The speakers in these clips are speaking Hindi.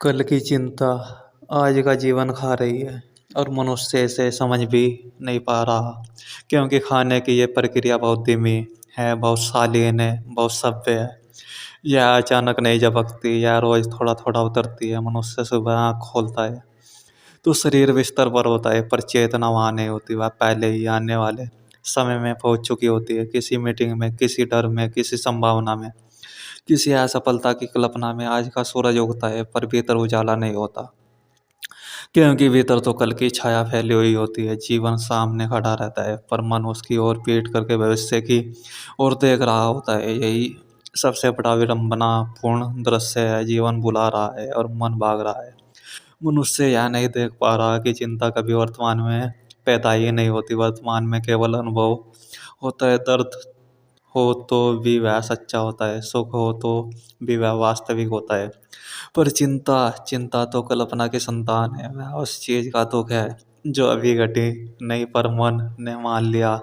कल की चिंता आज का जीवन खा रही है और मनुष्य इसे समझ भी नहीं पा रहा क्योंकि खाने की ये प्रक्रिया बहुत धीमी है, बहुत शालीन है, बहुत सभ्य है। यह अचानक नहीं झपकती, यह रोज थोड़ा थोड़ा उतरती है। मनुष्य सुबह आँख खोलता है तो शरीर बिस्तर पर होता है, पर चेतना वहाँ नहीं होती। वह पहले ही आने वाले समय में पहुंच चुकी होती है, किसी मीटिंग में, किसी डर में, किसी संभावना में, किसी असफलता की कल्पना में। आज का सूरज उगता है पर भीतर उजाला नहीं होता क्योंकि भीतर तो कल की छाया फैली हुई होती है। जीवन सामने खड़ा रहता है पर मन उसकी ओर पीट करके भविष्य की ओर देख रहा होता है। यही सबसे बड़ा विडंबना पूर्ण दृश्य है। जीवन बुला रहा है और मन भाग रहा है। मनुष्य यह नहीं देख पा रहा कि चिंता कभी वर्तमान में पैदा ही नहीं होती। वर्तमान में केवल अनुभव होता है। दर्द हो तो भी वह सच्चा होता है, सुख हो तो भी वह वास्तविक होता है। पर चिंता चिंता तो कल्पना की संतान है। वह उस चीज का दुख है जो अभी घटी नहीं, पर मन ने मान लिया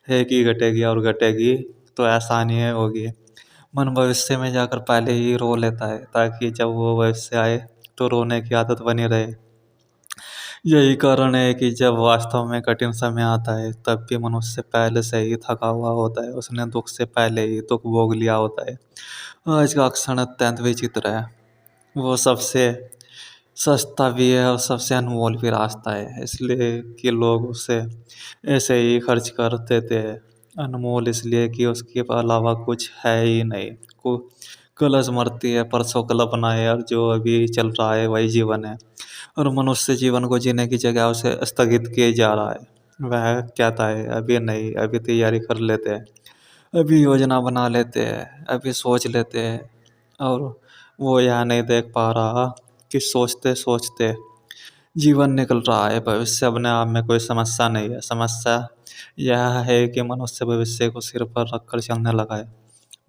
है कि घटेगी और घटेगी तो आसानी है होगी। मन भविष्य में जाकर पहले ही रो लेता है ताकि जब वो भविष्य आए तो रोने की आदत बनी रहे। यही कारण है कि जब वास्तव में कठिन समय आता है तब भी मनुष्य पहले से ही थका हुआ होता है। उसने दुख से पहले ही दुख भोग लिया होता है। आज का क्षण अत्यंत विचित्र है। वो सबसे सस्ता भी है और सबसे अनमोल भी रास्ता है, इसलिए कि लोग उसे ऐसे ही खर्च कर देते हैं। अनमोल इसलिए कि उसके अलावा कुछ है ही नहीं। को कल स्मृति है, परसों कल्पना है, और जो अभी चल रहा है वही जीवन है। और मनुष्य जीवन को जीने की जगह उसे स्थगित किए जा रहा है। वह कहता है अभी नहीं, अभी तैयारी कर लेते हैं, अभी योजना बना लेते हैं, अभी सोच लेते हैं। और वो यह नहीं देख पा रहा कि सोचते सोचते जीवन निकल रहा है। भविष्य अपने आप में कोई समस्या नहीं है। समस्या यह है कि मनुष्य भविष्य को सिर पर रखकर चलने लगा है।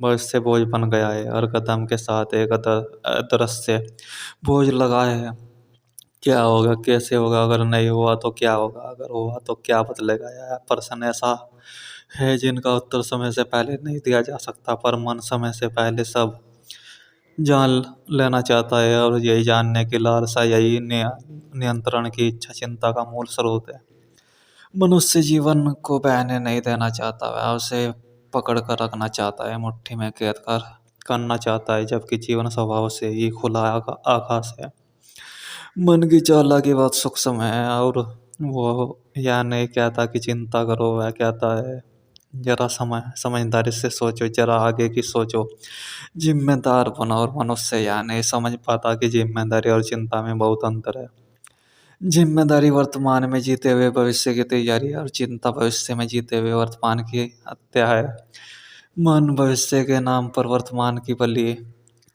भविष्य बोझ बन गया है। हर कदम के साथ एक अदृश्य बोझ लगा है। क्या होगा, कैसे होगा, अगर नहीं हुआ तो क्या होगा, अगर हुआ तो क्या बदलेगा। यह प्रश्न ऐसा है जिनका उत्तर समय से पहले नहीं दिया जा सकता, पर मन समय से पहले सब जान लेना चाहता है। और यही जानने की लालसा, यही नियंत्रण की इच्छा चिंता का मूल स्रोत है। मनुष्य जीवन को बहने नहीं देना चाहता, वह उसे पकड़ कर रखना चाहता है, मुट्ठी में कैद कर करना चाहता है, जबकि जीवन स्वभाव से ही खुला आकाश है। मन की चालाकी बहुत सूक्ष्म है और वो यह नहीं कहता कि चिंता करो, वह कहता है जरा समय समझदारी से सोचो, जरा आगे की सोचो, जिम्मेदार बनो। और मनुष्य यह नहीं समझ पाता कि जिम्मेदारी और चिंता में बहुत अंतर है। जिम्मेदारी वर्तमान में जीते हुए भविष्य की तैयारी है और चिंता भविष्य में जीते हुए वर्तमान की हत्या है। मन भविष्य के नाम पर वर्तमान की बलि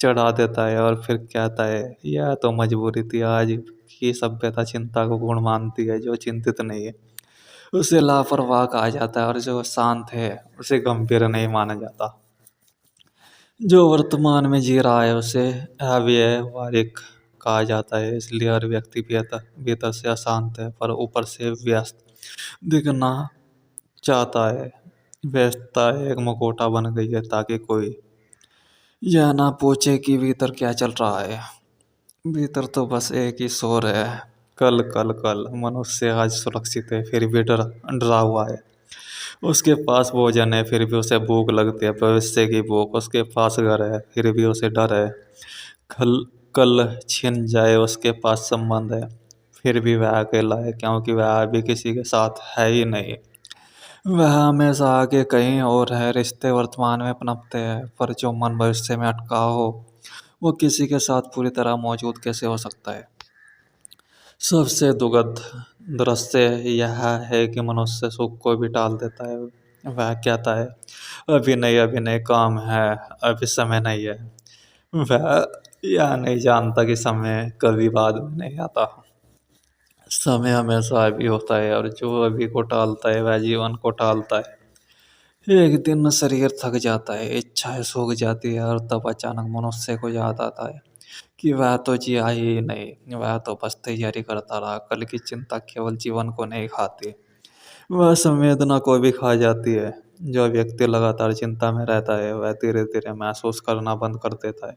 चढ़ा देता है और फिर कहता है यह तो मजबूरी थी। आज की सभ्यता चिंता को गुण मानती है, जो चिंतित नहीं है उसे लापरवाह कहा जाता है और जो शांत है उसे गंभीर नहीं माना जाता। जो वर्तमान में जी रहा है उसे अव्यवहारिक कहा जाता है। इसलिए हर व्यक्ति भीतर भीतर से अशांत है पर ऊपर से व्यस्त दिखना चाहता है। व्यस्तता एक मुखौटा बन गई है ताकि कोई यह ना पूछे कि भीतर क्या चल रहा है। भीतर तो बस एक ही शोर है, कल कल कल। मनुष्य आज सुरक्षित है फिर भी डरा हुआ है। उसके पास भोजन है फिर भी उसे भूख लगती है, भविष्य की भूख। उसके पास घर है फिर भी उसे डर है कल कल छिन जाए। उसके पास संबंध है फिर भी वह अकेला है क्योंकि वह अभी किसी के साथ है ही नहीं। वह हमेशा आगे कहीं और है। रिश्ते वर्तमान में पनपते हैं पर जो मन भविष्य में अटका हो वो किसी के साथ पूरी तरह मौजूद कैसे हो सकता है। सबसे दुखद दृश्य यह है कि मनुष्य सुख को भी टाल देता है। वह कहता है अभी नहीं काम है, अभी समय नहीं है। वह यह नहीं जानता कि समय कभी बाद में नहीं आता। समय हमेशा अभी होता है और जो अभी को टालता है वह जीवन को टालता है। एक दिन शरीर थक जाता है, इच्छाएं सूख जाती है और तब अचानक मनुष्य को याद आता है कि वह तो जिया ही नहीं, वह तो बस तैयारी करता रहा। कल की चिंता केवल जीवन को नहीं खाती, वह संवेदना को भी खा जाती है। जो व्यक्ति लगातार चिंता में रहता है वह धीरे धीरे महसूस करना बंद कर देता है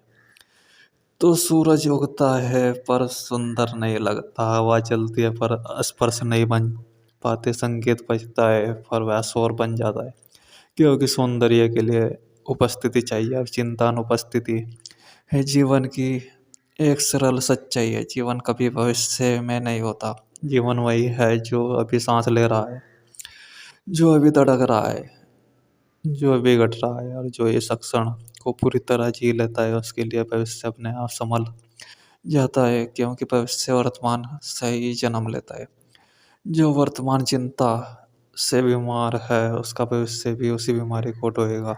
तो सूरज उगता है पर सुंदर नहीं लगता, हवा चलती है पर स्पर्श नहीं बन पाते, संगीत बजता है पर वह शोर बन जाता है। क्योंकि सौंदर्य के लिए उपस्थिति चाहिए और चिंता अनुपस्थिति है जीवन की एक सरल सच्चाई है। जीवन कभी भविष्य में नहीं होता। जीवन वही है जो अभी सांस ले रहा है, जो अभी धड़क रहा है, जो अभी घट रहा है, और जो इस क्षण को पूरी तरह जी लेता है उसके लिए भविष्य अपने आप संभल जाता है। क्योंकि भविष्य वर्तमान से ही जन्म लेता है। जो वर्तमान चिंता से बीमार है उसका भविष्य भी उसी बीमारी को ढोएगा।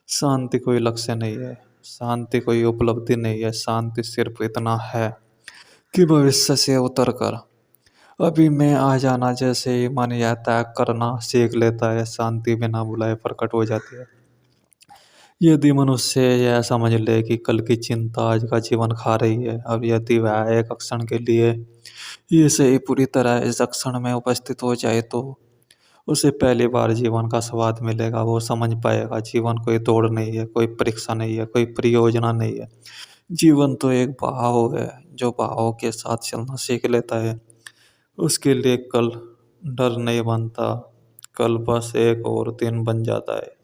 शांति कोई लक्ष्य नहीं है, शांति कोई उपलब्धि नहीं है, शांति सिर्फ इतना है कि भविष्य से उतर कर अभी मैं आ जाना जैसे ही मन या त्याग करना सीख लेता है, शांति बिना बुलाए प्रकट हो जाती है। यदि मनुष्य यह समझ ले कि कल की चिंता आज का जीवन खा रही है, और यदि वह एक क्षण के लिए ये से ही पूरी तरह इस क्षण में उपस्थित हो जाए तो उसे पहली बार जीवन का स्वाद मिलेगा। वो समझ पाएगा जीवन कोई दौड़ नहीं है, कोई परीक्षा नहीं है, कोई परियोजना नहीं है। जीवन तो एक बहाव है। जो बहाव के साथ चलना सीख लेता है उसके लिए कल डर नहीं बनता, कल बस एक और दिन बन जाता है।